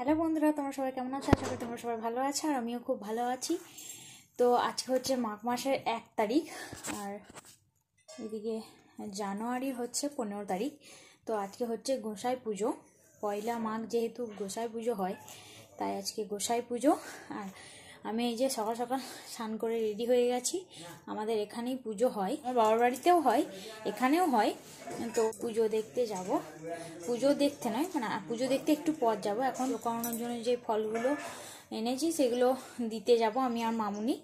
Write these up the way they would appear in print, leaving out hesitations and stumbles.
Hello বন্ধুরা, তোমরা সবাই কেমন আছো? আশা করি তোমরা সবাই ভালো আছো আর আমিও খুব ভালো আছি। তো আজকে হচ্ছে মাঘ মাসের 1 তারিখ আর এদিকে জানুয়ারির হচ্ছে 15 তারিখ। তো আজকে হচ্ছে গোসাই পুজো। পয়লা মাঘ যেহেতু গোসাই পুজো হয়, তাই আজকে গোসাই পুজো। আর আমি এই যে সকাল সকাল স্নান করে রেডি হয়ে গেছি। আমাদের এখানেই পুজো হয়, আমার বাবার বাড়িতেও হয়, এখানেও হয়। তো পুজো দেখতে যাব, পুজো দেখতে নয় মানে পুজো দেখতে একটু পর যাব। এখন করানোর জন্য যে ফলগুলো এনেছি সেগুলো দিতে যাব আমি আর মামুনি।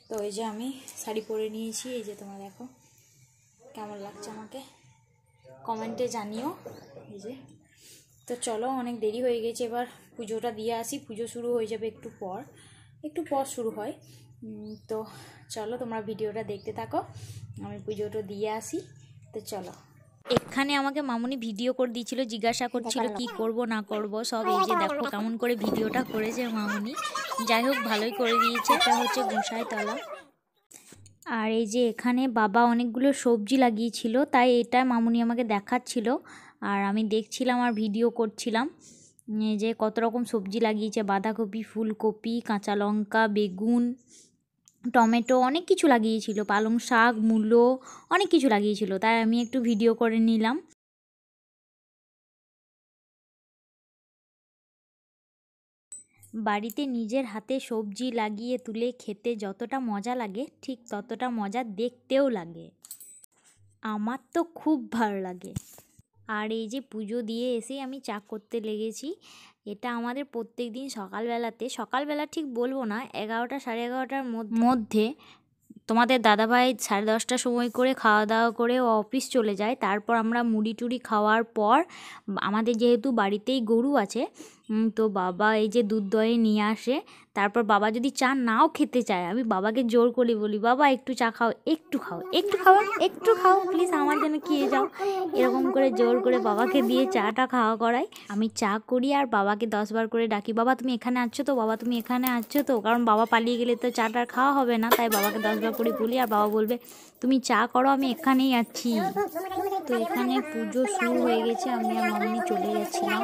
তো এই যে আমি শাড়ি পরে নিয়েছি, এই যে তোমরা দেখো কেমন লাগছে আমাকে কমেন্টে জানিও। এই যে তো চলো, অনেক দেরি হয়ে গেছে, এবার পুজোটা দিয়ে আসি। পুজো শুরু হয়ে যাবে একটু পর শুরু হয়। তো চলো তোমরা ভিডিওটা দেখতে থাকো, আমি পুজোটা দিয়ে আসি। তো চলো, এখানে আমাকে মামুনি ভিডিও করে দিয়েছিল, জিজ্ঞাসা করছিল কি করব না করব সব। এই যে দেখো কেমন করে ভিডিওটা করেছে মামুনি। যাই হোক, ভালোই করে দিয়েছে। এটা হচ্ছে গোসাইতলা। আর এই যে এখানে বাবা অনেকগুলো সবজি লাগিয়েছিল, তাই এটা মামুনি আমাকে দেখাচ্ছিল আর আমি দেখছিলাম আর ভিডিও করছিলাম। এই যে কত রকম সবজি লাগিয়েছে, বাঁধাকপি, ফুলকপি, কাঁচা লঙ্কা, বেগুন, টমেটো, অনেক কিছু লাগিয়েছিল, পালং শাক, মূলো, অনেক কিছু লাগিয়েছিল। তাই আমি একটু ভিডিও করে নিলাম। বাড়িতে নিজের হাতে সবজি লাগিয়ে তুলে খেতে যতটা মজা লাগে, ঠিক ততটা মজা দেখতেও লাগে। আমার তো খুব ভালো লাগে। আর এই যে পুজো দিয়ে এসেই আমি চা করতে লেগেছি। এটা আমাদের প্রত্যেক দিন সকালবেলা ঠিক বলবো না, 11টা সাড়ে 11টার মধ্যে তোমাদের দাদাভাই 10:30টার সময় করে খাওয়া দাওয়া করে ও অফিস চলে যায়। তারপর আমরা মুড়ি টুড়ি খাওয়ার পর আমাদের যেহেতু বাড়িতেই গরু আছে, তো বাবা এই যে দুধ দয়ে নিয়ে আসে। তারপর বাবা যদি চা নাও খেতে চায়, আমি বাবাকে জোর করে বলি, বাবা একটু চা খাও, একটু খাও প্লিজ, আমার জন্য খেয়ে যাও। এরকম করে জোর করে বাবাকে দিয়ে চাটা খাওয়া করাই। আমি চা করি আর বাবাকে 10বার করে ডাকি, বাবা তুমি এখানে আছো তো, বাবা তুমি এখানে আছো তো। কারণ বাবা পালিয়ে গেলে তো চাটা খাওয়া হবে না, তাই বাবাকে 10বার করে বলি। আর বাবা বলবে তুমি চা করো, আমি এখানেই আছি। তো এখানে পুজো শুরু হয়ে গেছে, আমি আর মামনি চলে গেছিলাম।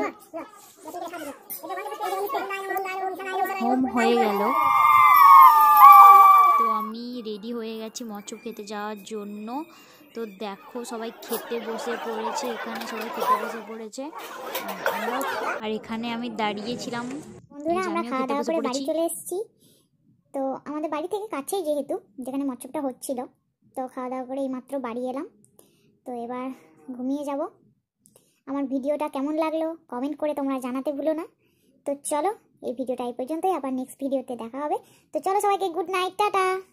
হোম হয়ে গেল, তো আমি রেডি হয়ে গেছি মৎস্য খেতে যাওয়ার জন্য। তো দেখো সবাই খেতে বসে পড়েছে, এখানে সবাই খেতে বসে পড়েছে। আর এখানে আমি দাঁড়িয়েছিলাম। বন্ধুরা, আমরা খাওয়া দাওয়া করে বাড়ি চলে এসেছি। তো আমাদের বাড়ি থেকে কাছেই যেহেতু যেখানে মৎস্যটা হচ্ছিল, তো খাওয়া দাওয়া করে এইমাত্র বাড়ি এলাম। তো এবার ঘুমিয়ে যাব। আমার ভিডিওটা কেমন লাগলো কমেন্ট করে তোমরা জানাতে ভুলো না। তো চলো, এই ভিডিওটা এই পর্যন্তই, আবার নেক্সট ভিডিওতে দেখা হবে। তো চলো সবাইকে গুড নাইট, টাটা।